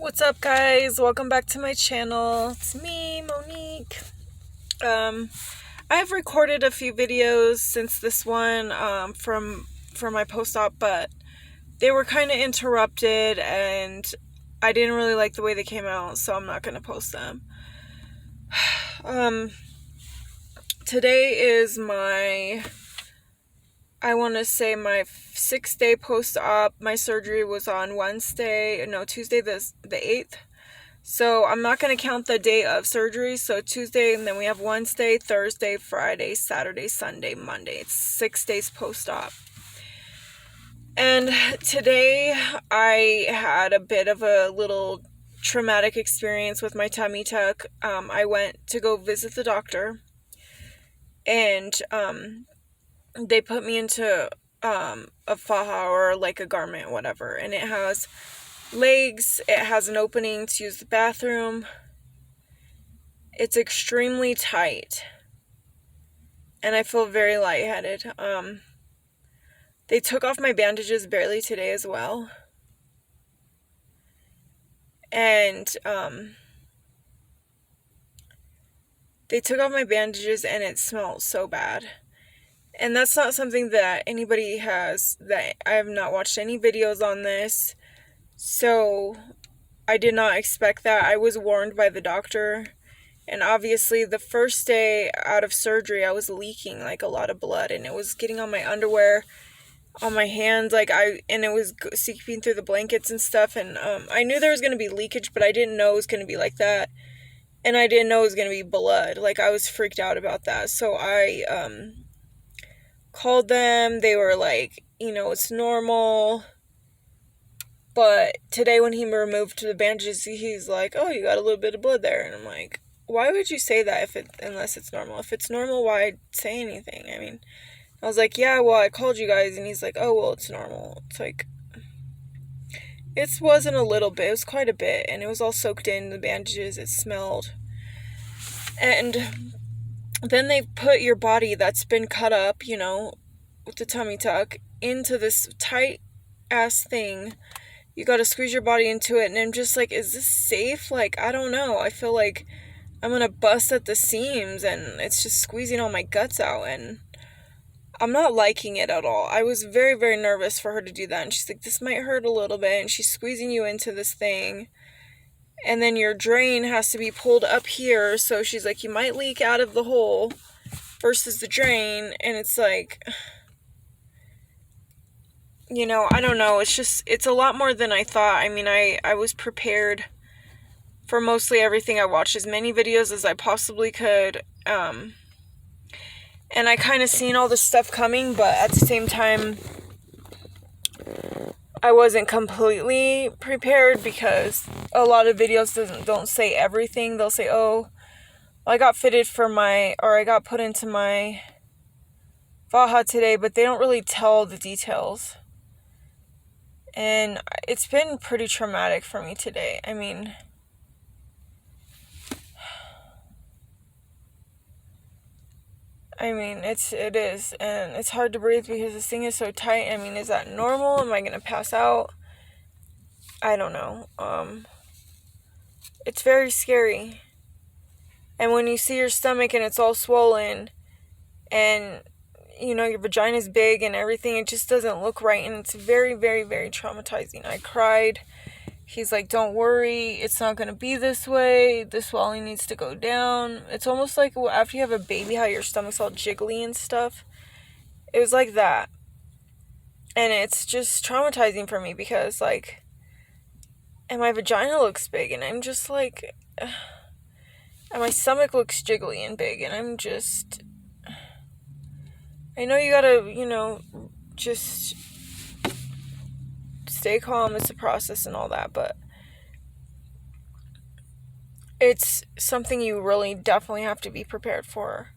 What's up, guys? Welcome back to my channel. It's me, Monique. I have recorded a few videos since this one from my post-op, but they were kind of interrupted and I didn't really like the way they came out, so I'm not going to post them. Today is my 6th day post-op. My surgery was on Tuesday the 8th. So I'm not going to count the day of surgery. So Tuesday, and then we have Wednesday, Thursday, Friday, Saturday, Sunday, Monday. It's 6 days post-op. And today I had a bit of a little traumatic experience with my tummy tuck. I went to go visit the doctor, and they put me into a faja, or like a garment, whatever, and it has legs, it has an opening to use the bathroom. It's extremely tight, and I feel very lightheaded. They took off my bandages barely today as well, and they took off my bandages and it smells so bad. And that's not something that anybody has, that I have not watched any videos on this. So I did not expect that. I was warned by the doctor. And obviously the first day out of surgery, I was leaking like a lot of blood, and it was getting on my underwear, on my hands, and it was seeping through the blankets and stuff. And I knew there was going to be leakage, but I didn't know it was going to be like that. And I didn't know it was going to be blood. Like, I was freaked out about that. So I called them. They were like, it's normal. But today when he removed the bandages, he's like, oh, you got a little bit of blood there. And I'm like, why would you say that unless it's normal? If it's normal, why say anything? I mean, I was like, yeah, well, I called you guys. And he's like, oh, well, it's normal. It's like, it wasn't a little bit. It was quite a bit. And it was all soaked in the bandages. It smelled. And then they put your body that's been cut up, with the tummy tuck, into this tight ass thing. You got to squeeze your body into it. And I'm just like, is this safe? Like, I don't know. I feel like I'm going to bust at the seams, and it's just squeezing all my guts out. And I'm not liking it at all. I was very, very nervous for her to do that. And she's like, this might hurt a little bit. And she's squeezing you into this thing. And then your drain has to be pulled up here. So she's like, you might leak out of the hole versus the drain. And it's like, I don't know. It's a lot more than I thought. I mean, I was prepared for mostly everything. I watched as many videos as I possibly could. And I kind of seen all this stuff coming, but at the same time, I wasn't completely prepared, because a lot of videos don't say everything. They'll say, oh, I got I got put into my faja today, but they don't really tell the details. And it's been pretty traumatic for me today. I mean, it is, and it's hard to breathe because this thing is so tight. I mean, is that normal? Am I going to pass out? I don't know. It's very scary. And when you see your stomach and it's all swollen, and, your vagina's big and everything, it just doesn't look right, and it's very, very, very traumatizing. I cried. He's like, don't worry, it's not going to be this way. The swelling needs to go down. It's almost like after you have a baby, how your stomach's all jiggly and stuff. It was like that. And it's just traumatizing for me because, like, and my vagina looks big, and I'm just like, and my stomach looks jiggly and big, and I'm just, I know you gotta, just stay calm. It's a process and all that, but it's something you really definitely have to be prepared for.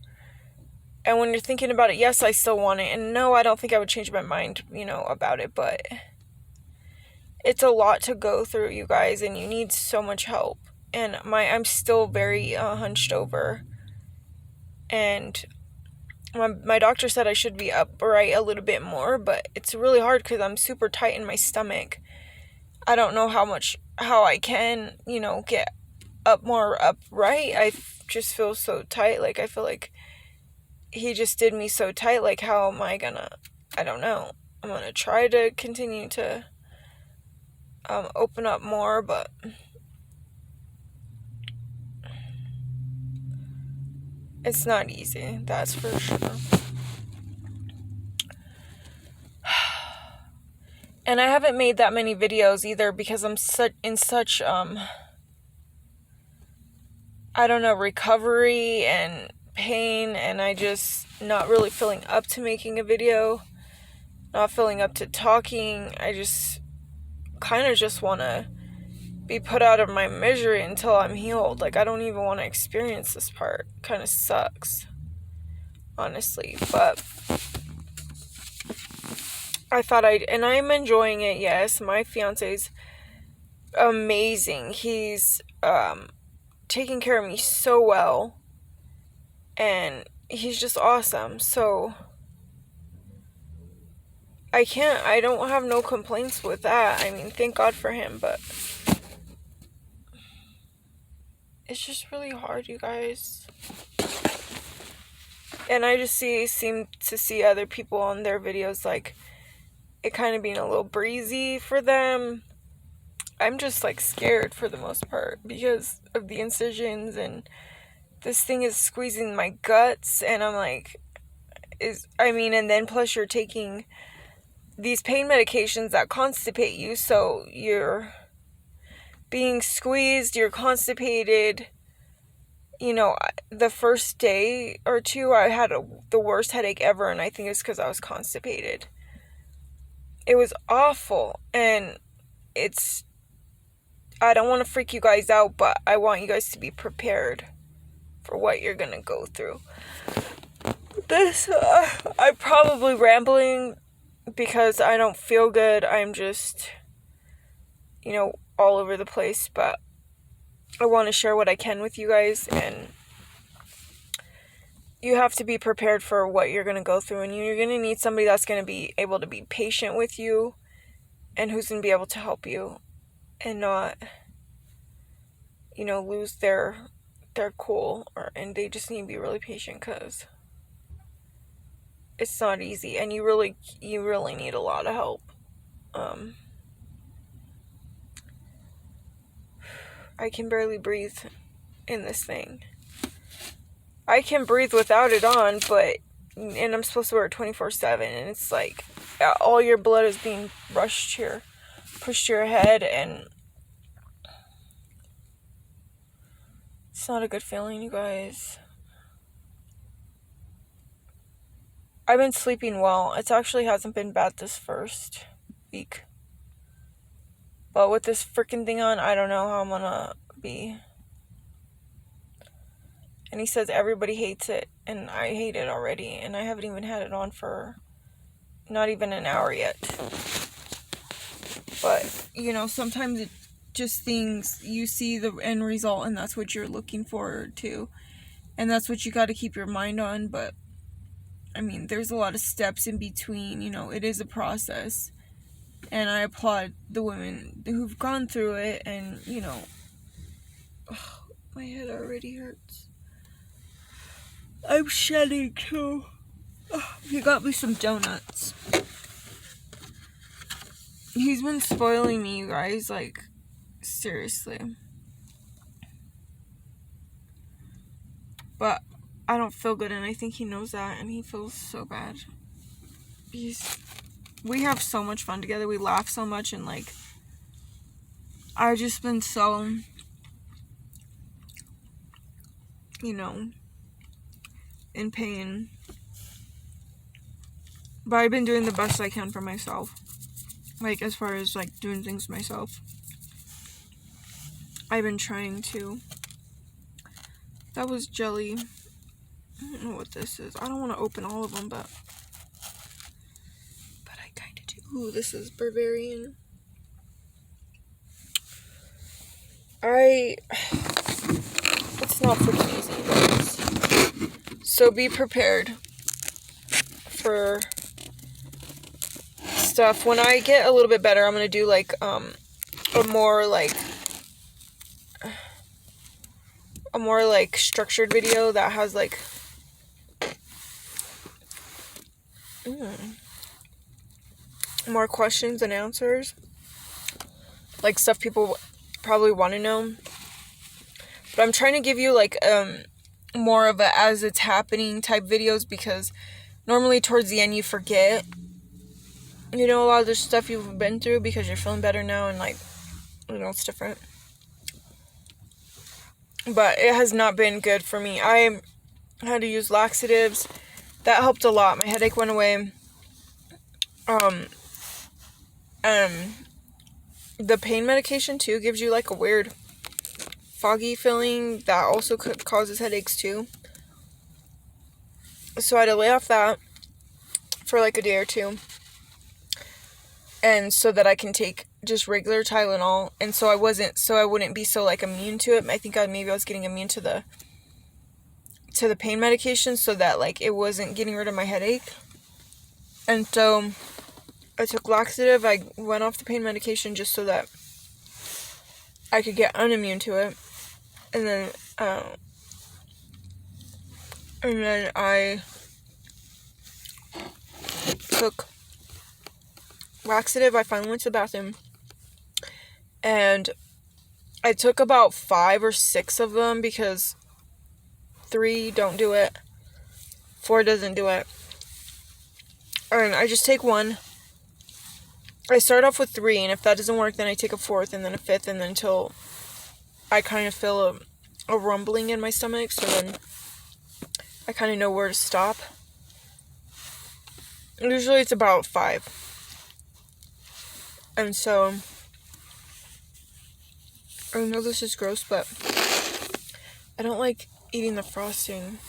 And when you're thinking about it, yes, I still want it, and no, I don't think I would change my mind, about it, but it's a lot to go through, you guys, and you need so much help. And I'm still very hunched over, and my doctor said I should be upright a little bit more, but it's really hard because I'm super tight in my stomach. I don't know how I can, get up more upright. I just feel so tight. Like, I feel like he just did me so tight. Like, how am I gonna, I don't know. I'm gonna try to continue to open up more, but it's not easy, that's for sure. And I haven't made that many videos either because I'm in such I don't know, recovery and pain, and I just not really feeling up to making a video, not feeling up to talking. I just kind of just want to be put out of my misery until I'm healed. Like, I don't even want to experience this part. Kind of sucks, honestly, but I thought and I'm enjoying it. Yes, my fiance's amazing. He's taking care of me so well, and he's just awesome. So I don't have no complaints with that. I mean, thank God for him, but it's just really hard, you guys. And I just seem to see other people on their videos, like, it kind of being a little breezy for them. I'm just, like, scared for the most part because of the incisions, and this thing is squeezing my guts, and I'm like, and then plus you're taking these pain medications that constipate you, so you're being squeezed, you're constipated. The first day or two, I had the worst headache ever, and I think it's because I was constipated. It was awful, and I don't want to freak you guys out, but I want you guys to be prepared for what you're gonna go through. I'm probably rambling because I don't feel good. I'm just, all over the place, but I want to share what I can with you guys, and you have to be prepared for what you're going to go through, and you're going to need somebody that's going to be able to be patient with you and who's going to be able to help you and not, lose their cool, and they just need to be really patient because it's not easy, and you really need a lot of help. I can barely breathe in this thing. I can breathe without it on, and I'm supposed to wear it 24/7, and it's like all your blood is being pushed to your head, and it's not a good feeling, you guys. I've been sleeping well. It actually hasn't been bad this first week. But with this freaking thing on, I don't know how I'm gonna be. And he says everybody hates it, and I hate it already, and I haven't even had it on for not even an hour yet. But, sometimes it just things, you see the end result, and that's what you're looking forward to, and that's what you got to keep your mind on. But I mean, there's a lot of steps in between. It is a process, and I applaud the women who've gone through it, and my head already hurts. I'm shedding too. He got me some donuts. He's been spoiling me, you guys, like, seriously. But I don't feel good, and I think he knows that, and he feels so bad. We have so much fun together. We laugh so much, and, like, I've just been so, in pain. But I've been doing the best I can for myself. Like, as far as, like, doing things myself. I've been trying to. That was jelly. I don't know what this is. I don't want to open all of them, but I kind of do. Ooh, this is Bavarian. It's not freaking easy, guys. So be prepared for stuff. When I get a little bit better, I'm going to do, like, a more like structured video that has like more questions and answers, like stuff people probably want to know. But I'm trying to give you like more of a as it's happening type videos, because normally towards the end you forget, you know, a lot of the stuff you've been through because you're feeling better now and like, you know, it's different. But it has not been good for me. I had to use laxatives. That helped a lot. My headache went away. The pain medication too gives you like a weird foggy feeling that also causes headaches too. So I had to lay off that for like a day or two, and so that I can take just regular Tylenol, and so I wouldn't be so like immune to it. I think I was getting immune to the pain medication, so that like it wasn't getting rid of my headache. And so I took laxative. I went off the pain medication just so that I could get unimmune to it. And then I took laxative. I finally went to the bathroom, and I took about 5 or 6 of them, because 3 don't do it, 4 doesn't do it, and I just take 1. I start off with 3, and if that doesn't work, then I take a 4th, and then a 5th, and then until I kind of feel a rumbling in my stomach, so then I kind of know where to stop. Usually it's about 5. And so, I know this is gross, but I don't like eating the frosting.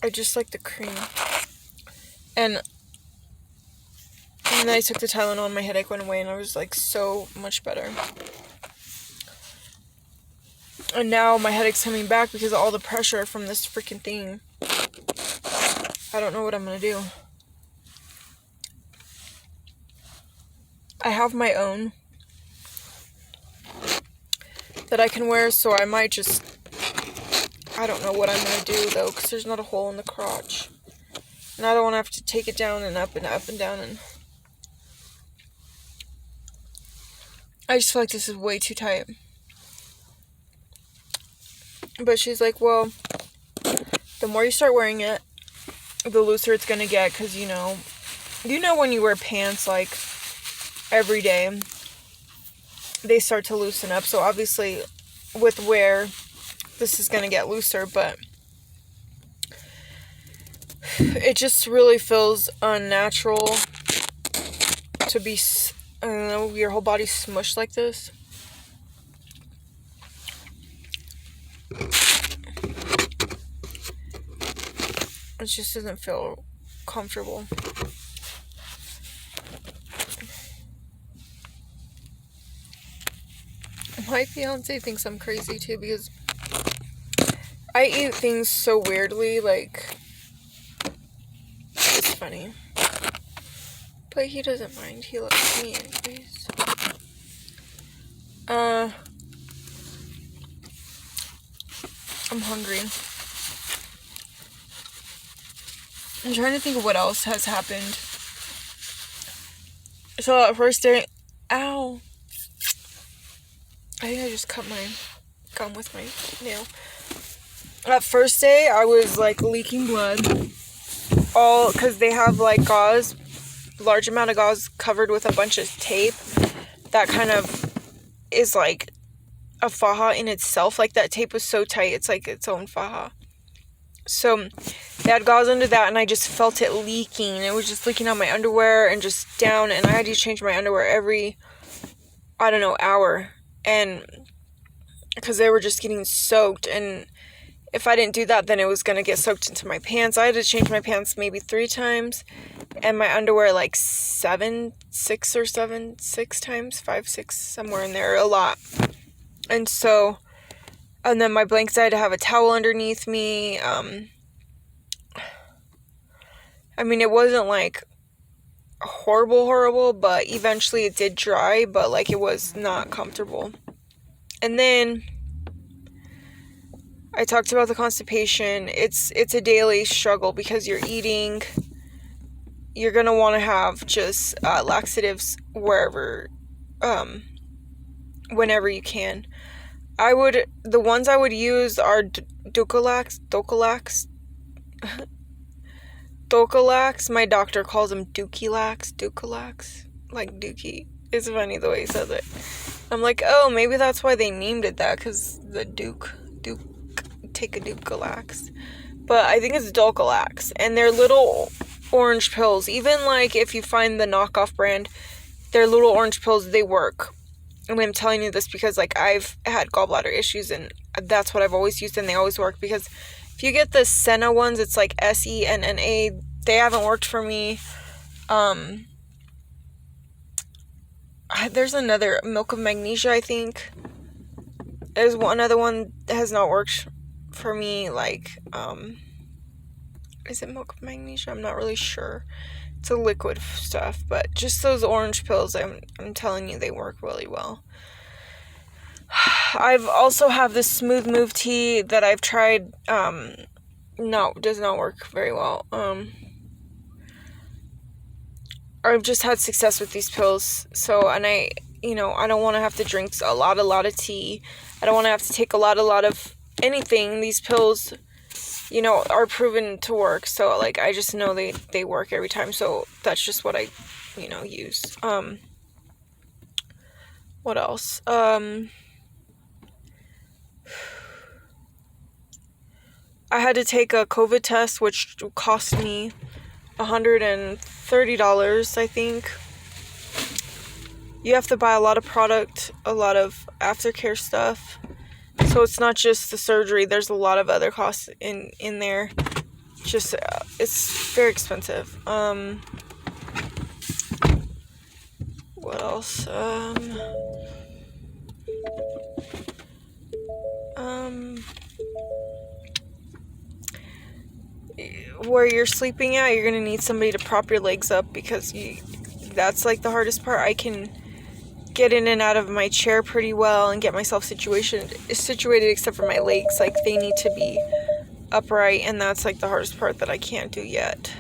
I just like the cream. And then I took the Tylenol and my headache went away, and I was like so much better. And now my headache's coming back because of all the pressure from this freaking thing. I don't know what I'm gonna do. I have my own that I can wear, so I might just, I don't know what I'm gonna do though, because there's not a hole in the crotch. And I don't want to have to take it down and up and up and down, and I just feel like this is way too tight. But she's like, well, the more you start wearing it, the looser it's gonna get, because you know when you wear pants like every day, they start to loosen up. So obviously with wear, this is gonna get looser, but it just really feels unnatural to be, I don't know, your whole body smushed like this. It just doesn't feel comfortable. My fiance thinks I'm crazy too, because I eat things so weirdly, like, it's funny. But he doesn't mind, he loves me anyways. I'm hungry. I'm trying to think of what else has happened. So at first day, ow. I think I just cut my gum with my nail. At first day, I was like leaking blood. All because they have like gauze, large amount of gauze covered with a bunch of tape that kind of is like a faja in itself. Like that tape was so tight, it's like its own faja. So they had gauze under that, and I just felt it leaking. It was just leaking out my underwear and just down, and I had to change my underwear every, I don't know, hour. And because they were just getting soaked, and if I didn't do that, then it was going to get soaked into my pants. I had to change my pants maybe 3 times, and my underwear like 6 times, 5, 6, somewhere in there, a lot. And so, and then my blankets, I had to have a towel underneath me. I mean, it wasn't like horrible, but eventually it did dry, but like it was not comfortable. And then I talked about the constipation. It's a daily struggle because you're gonna want to have just laxatives wherever, whenever you can. The ones I would use are Dulcolax. My doctor calls them Dulcolax, like Dookie. It's funny the way he says it. I'm like, oh, maybe that's why they named it that, because the Duke, take a Dulcolax. But I think it's Dulcolax, and they're little orange pills. Even like if you find the knockoff brand, they're little orange pills, they work. And I'm telling you this because like I've had gallbladder issues, and that's what I've always used, and they always work. Because if you get the Senna ones, it's like SENNA, they haven't worked for me. There's another, Milk of Magnesia, I think. There's another one that has not worked for me, like, is it Milk of Magnesia? I'm not really sure. It's a liquid stuff, but just those orange pills, I'm telling you, they work really well. I've also have this Smooth Move tea that I've tried, does not work very well. I've just had success with these pills, and I don't want to have to drink a lot of tea. I don't want to have to take a lot of anything. These pills, are proven to work, so, like, I just know they work every time, so that's just what I, use. What else? I had to take a COVID test, which cost me $130, I think. You have to buy a lot of product, a lot of aftercare stuff. So it's not just the surgery. There's a lot of other costs in there. Just, it's very expensive. What else? Where you're sleeping at, you're gonna need somebody to prop your legs up, because that's like the hardest part. I can get in and out of my chair pretty well and get myself situated except for my legs. Like, they need to be upright, and that's like the hardest part that I can't do yet.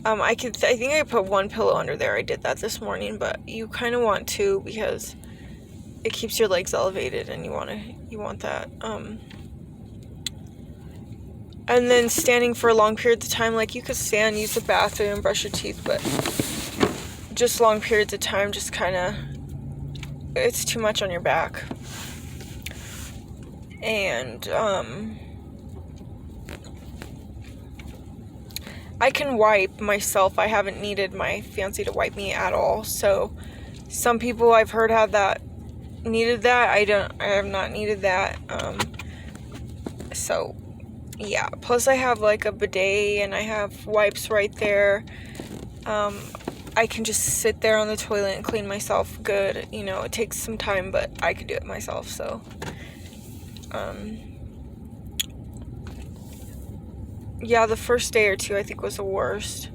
I think I put one pillow under there. I did that this morning, but you kind of want two because it keeps your legs elevated, and you want that. And then standing for long periods of time, like, you could stand, use the bathroom, brush your teeth, but just long periods of time, just kind of, it's too much on your back. And, I can wipe myself. I haven't needed my fiancé to wipe me at all. So, some people I've heard needed that. I have not needed that. So, yeah. Plus, I have like a bidet, and I have wipes right there. I can just sit there on the toilet and clean myself good. It takes some time, but I could do it myself. So, yeah, the first day or two I think was the worst.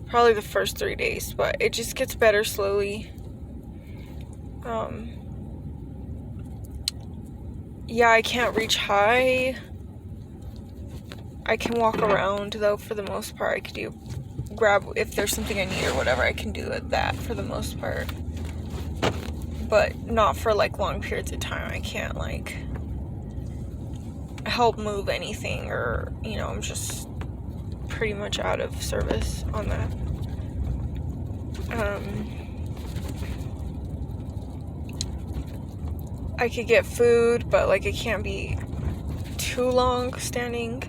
Probably the first 3 days, but it just gets better slowly. Yeah, I can't reach high. I can walk around, though, for the most part. I could grab if there's something I need or whatever. I can do that for the most part, but not for like long periods of time. I can't like help move anything, or I'm just pretty much out of service on that. I could get food, but like it can't be too long standing.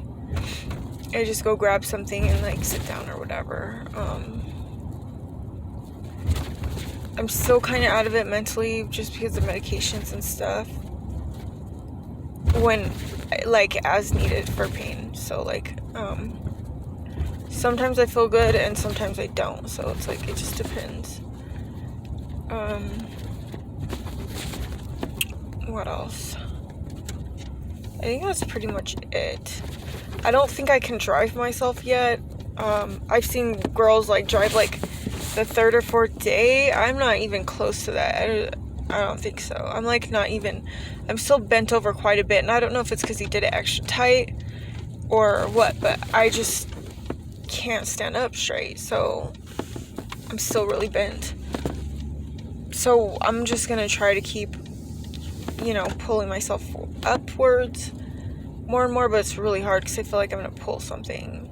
I just go grab something and like sit down or whatever. I'm still kind of out of it mentally, just because of medications and stuff, when like as needed for pain. So like sometimes I feel good and sometimes I don't, so it's like it just depends. What else? I think that's pretty much it. I don't think I can drive myself yet. I've seen girls like drive like the third or fourth day. I'm not even close to that. I don't think so. I'm like not even, I'm still bent over quite a bit, and I don't know if it's because he did it extra tight or what, but I just can't stand up straight, so I'm still really bent. So I'm just gonna try to keep, pulling myself upwards more and more, but it's really hard because I feel like I'm gonna pull something.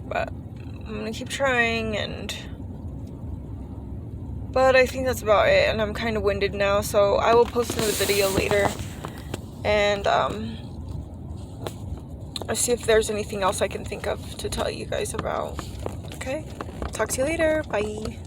But I'm gonna keep trying, but I think that's about it, and I'm kind of winded now, so I will post another video later, and I'll see if there's anything else I can think of to tell you guys about. Okay? Talk to you later. Bye.